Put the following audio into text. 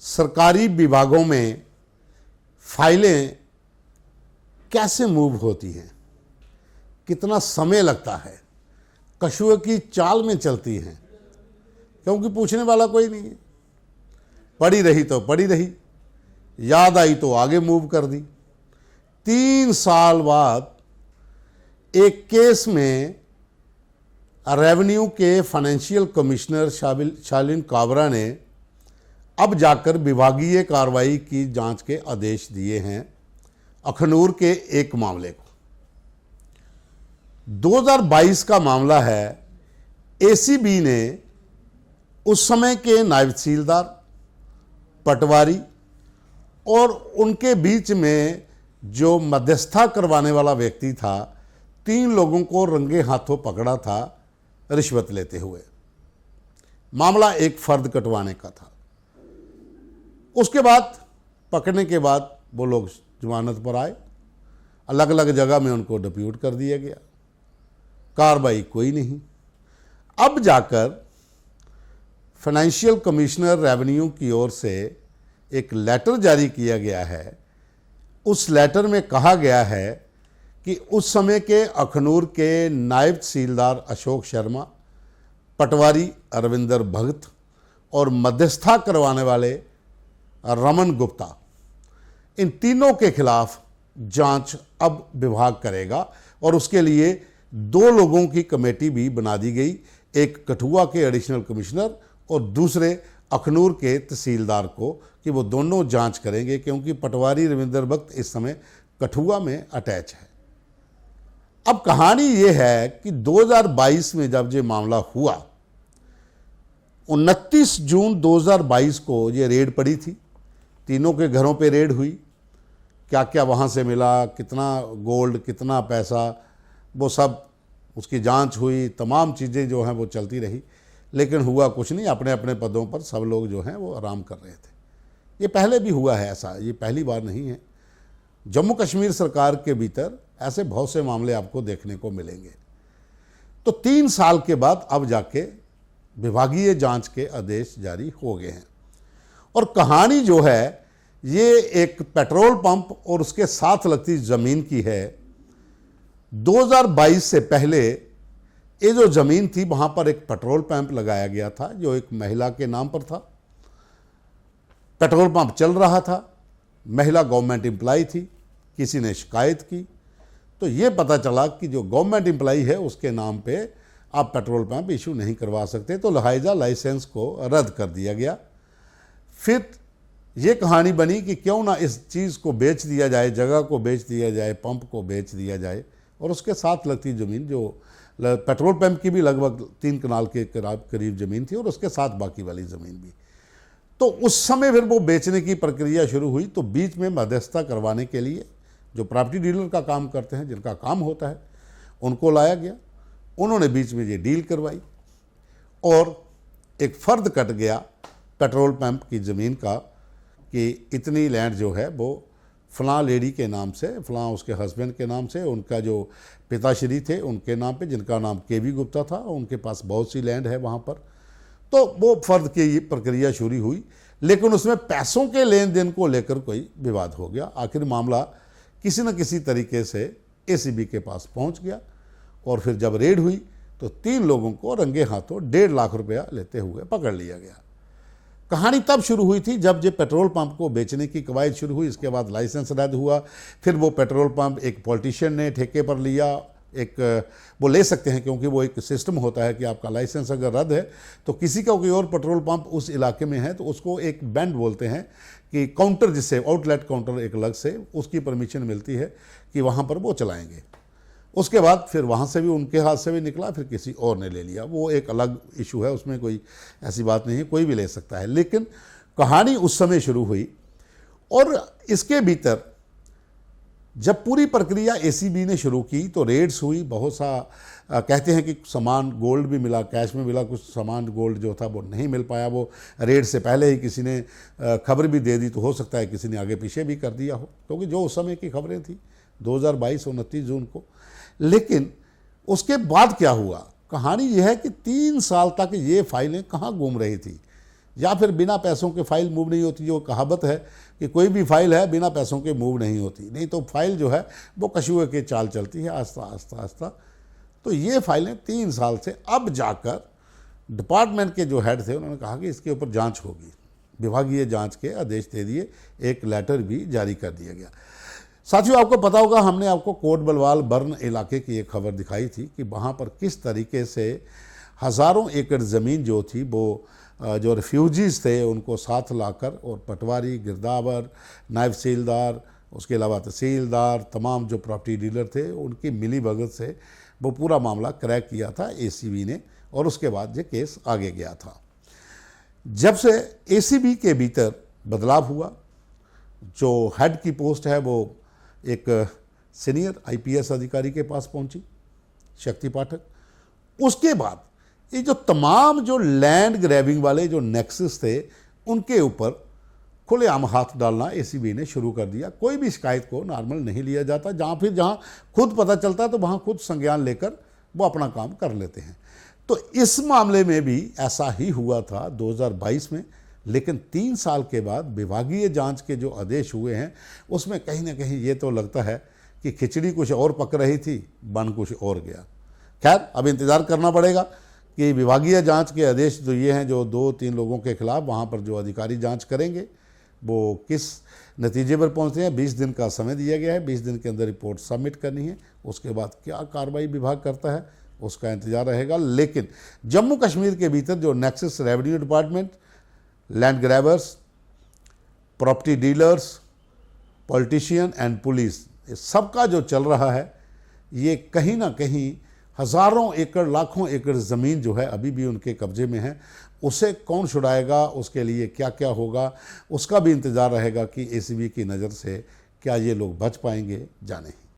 सरकारी विभागों में फाइलें कैसे मूव होती हैं, कितना समय लगता है, कछुए की चाल में चलती हैं, क्योंकि पूछने वाला कोई नहीं है। पड़ी रही तो पड़ी रही, याद आई तो आगे मूव कर दी। 3 साल बाद एक केस में रेवेन्यू के फाइनेंशियल कमिश्नर शालीन काबरा ने अब जाकर विभागीय कार्रवाई की जांच के आदेश दिए हैं अखनूर के एक मामले को। 2022 का मामला है। एसीबी ने उस समय के नायब तहसीलदार, पटवारी और उनके बीच में जो मध्यस्थता करवाने वाला व्यक्ति था, 3 लोगों को रंगे हाथों पकड़ा था रिश्वत लेते हुए। मामला एक फर्द कटवाने का था। उसके बाद पकड़ने के बाद वो लोग जमानत पर आए, अलग अलग जगह में उनको डिप्यूट कर दिया गया, कार्रवाई कोई नहीं। अब जाकर फाइनेंशियल कमिश्नर रेवेन्यू की ओर से एक लेटर जारी किया गया है। उस लेटर में कहा गया है कि उस समय के अखनूर के नायब तहसीलदार अशोक शर्मा, पटवारी अरविंदर भगत और मध्यस्थता करवाने वाले रमन गुप्ता, इन तीनों के खिलाफ जांच अब विभाग करेगा और उसके लिए 2 लोगों की कमेटी भी बना दी गई। एक कठुआ के एडिशनल कमिश्नर और दूसरे अखनूर के तहसीलदार को, कि वो दोनों जांच करेंगे, क्योंकि पटवारी रविंदर भगत इस समय कठुआ में अटैच है। अब कहानी ये है कि 2022 में जब ये मामला हुआ, 29 जून 2022 को ये रेड पड़ी थी। तीनों के घरों पे रेड हुई। क्या क्या वहाँ से मिला, कितना गोल्ड, कितना पैसा, वो सब उसकी जांच हुई। तमाम चीज़ें जो हैं वो चलती रही, लेकिन हुआ कुछ नहीं। अपने अपने पदों पर सब लोग जो हैं वो आराम कर रहे थे। ये पहले भी हुआ है ऐसा, ये पहली बार नहीं है। जम्मू कश्मीर सरकार के भीतर ऐसे बहुत से मामले आपको देखने को मिलेंगे। तो 3 साल के बाद अब जाके विभागीय जांच के आदेश जारी हो गए हैं। और कहानी जो है ये एक पेट्रोल पंप और उसके साथ लगती ज़मीन की है। 2022 से पहले ये जो ज़मीन थी वहाँ पर एक पेट्रोल पंप लगाया गया था जो एक महिला के नाम पर था। पेट्रोल पंप चल रहा था, महिला गवर्नमेंट एम्प्लॉय थी। किसी ने शिकायत की तो ये पता चला कि जो गवर्नमेंट एम्प्लॉय है उसके नाम पे आप पेट्रोल पंप इशू नहीं करवा सकते, तो लिहाजा लाइसेंस को रद्द कर दिया गया। फिर ये कहानी बनी कि क्यों ना इस चीज़ को बेच दिया जाए, जगह को बेच दिया जाए, पंप को बेच दिया जाए। और उसके साथ लगती ज़मीन जो पेट्रोल पंप की भी लगभग 3 कनाल के करीब ज़मीन थी और उसके साथ बाकी वाली ज़मीन भी। तो उस समय फिर वो बेचने की प्रक्रिया शुरू हुई। तो बीच में मध्यस्थता करवाने के लिए जो प्रॉपर्टी डीलर का काम करते हैं, जिनका काम होता है, उनको लाया गया। उन्होंने बीच में ये डील करवाई और एक फ़र्द कट गया पेट्रोल पंप की ज़मीन का कि इतनी लैंड जो है वो फ़लाँ लेडी के नाम से, फ़लाँ उसके हस्बैंड के नाम से, उनका जो पिताश्री थे उनके नाम पे, जिनका नाम केवी गुप्ता था, उनके पास बहुत सी लैंड है वहाँ पर। तो वो फ़र्द की ये प्रक्रिया शुरू हुई, लेकिन उसमें पैसों के लेन देन को लेकर कोई विवाद हो गया। आखिर मामला किसी न किसी तरीके से एसीबी के पास पहुँच गया और फिर जब रेड हुई तो 3 लोगों को रंगे हाथों 1.5 लाख रुपया लेते हुए पकड़ लिया गया। कहानी तब शुरू हुई थी जब ये पेट्रोल पंप को बेचने की कवायद शुरू हुई। इसके बाद लाइसेंस रद्द हुआ। फिर वो पेट्रोल पंप एक पॉलिटिशियन ने ठेके पर लिया। एक वो ले सकते हैं क्योंकि वो एक सिस्टम होता है कि आपका लाइसेंस अगर रद्द है तो किसी का कोई और पेट्रोल पंप उस इलाके में है तो उसको एक बैंड बोलते हैं कि काउंटर, जिससे आउटलेट काउंटर एक अलग से उसकी परमिशन मिलती है कि वहाँ पर वो चलाएँगे। उसके बाद फिर वहाँ से भी उनके हाथ से भी निकला, फिर किसी और ने ले लिया। वो एक अलग इशू है, उसमें कोई ऐसी बात नहीं है, कोई भी ले सकता है। लेकिन कहानी उस समय शुरू हुई और इसके भीतर जब पूरी प्रक्रिया एसीबी ने शुरू की तो रेड्स हुई। बहुत सा कहते हैं कि सामान गोल्ड भी मिला, कैश में मिला, कुछ सामान गोल्ड जो था वो नहीं मिल पाया। वो रेड से पहले ही किसी ने खबर भी दे दी, तो हो सकता है किसी ने आगे पीछे भी कर दिया हो, क्योंकि जो उस समय की खबरें थी 2022 29 जून को। लेकिन उसके बाद क्या हुआ, कहानी यह है कि 3 साल तक ये फाइलें कहाँ घूम रही थी। या फिर बिना पैसों के फाइल मूव नहीं होती। जो कहावत है कि कोई भी फाइल है बिना पैसों के मूव नहीं होती, नहीं तो फाइल जो है वो कछुए के चाल चलती है, आस्ता आस्ता आस्ता। तो ये फाइलें 3 साल से अब जाकर डिपार्टमेंट के जो हेड थे उन्होंने कहा कि इसके ऊपर जांच होगी, विभागीय जांच के आदेश दे दिए, एक लेटर भी जारी कर दिया गया। साथियों, आपको पता होगा हमने आपको कोट बलवाल बर्न इलाके की एक खबर दिखाई थी कि वहाँ पर किस तरीके से हज़ारों एकड़ ज़मीन जो थी वो जो रिफ्यूजीज़ थे उनको साथ लाकर और पटवारी, गिरदावर, नायब तहसीलदार, उसके अलावा तहसीलदार, तमाम जो प्रॉपर्टी डीलर थे उनकी मिली भगत से वो पूरा मामला क्रैक किया था एसीबी ने, और उसके बाद ये केस आगे गया था। जब से एसीबी के भीतर बदलाव हुआ, जो हेड की पोस्ट है वो एक सीनियर आईपीएस अधिकारी के पास पहुंची, शक्ति पाठक। उसके बाद ये जो तमाम जो लैंड ग्रैबिंग वाले जो नेक्सस थे उनके ऊपर खुलेआम हाथ डालना एसीबी ने शुरू कर दिया। कोई भी शिकायत को नॉर्मल नहीं लिया जाता, जहाँ खुद पता चलता है तो वहाँ खुद संज्ञान लेकर वो अपना काम कर लेते हैं। तो इस मामले में भी ऐसा ही हुआ था 2022 में, लेकिन 3 साल के बाद विभागीय जांच के जो आदेश हुए हैं उसमें कहीं ना कहीं ये तो लगता है कि खिचड़ी कुछ और पक रही थी, बन कुछ और गया। खैर, अब इंतज़ार करना पड़ेगा कि विभागीय जांच के आदेश जो ये हैं, जो 2-3 लोगों के खिलाफ वहाँ पर जो अधिकारी जांच करेंगे वो किस नतीजे पर पहुँचते हैं। 20 दिन का समय दिया गया है, 20 दिन के अंदर रिपोर्ट सबमिट करनी है। उसके बाद क्या कार्रवाई विभाग करता है उसका इंतजार रहेगा। लेकिन जम्मू कश्मीर के भीतर जो nexus revenue department, land grabbers, property dealers, politician and police, ये सबका जो चल रहा है ये कहीं ना कहीं हज़ारों एकड़, लाखों एकड़ ज़मीन जो है अभी भी उनके कब्जे में है। उसे कौन छुड़ाएगा, उसके लिए क्या क्या होगा, उसका भी इंतज़ार रहेगा कि एसीबी की नज़र से क्या ये लोग बच पाएंगे या नहीं।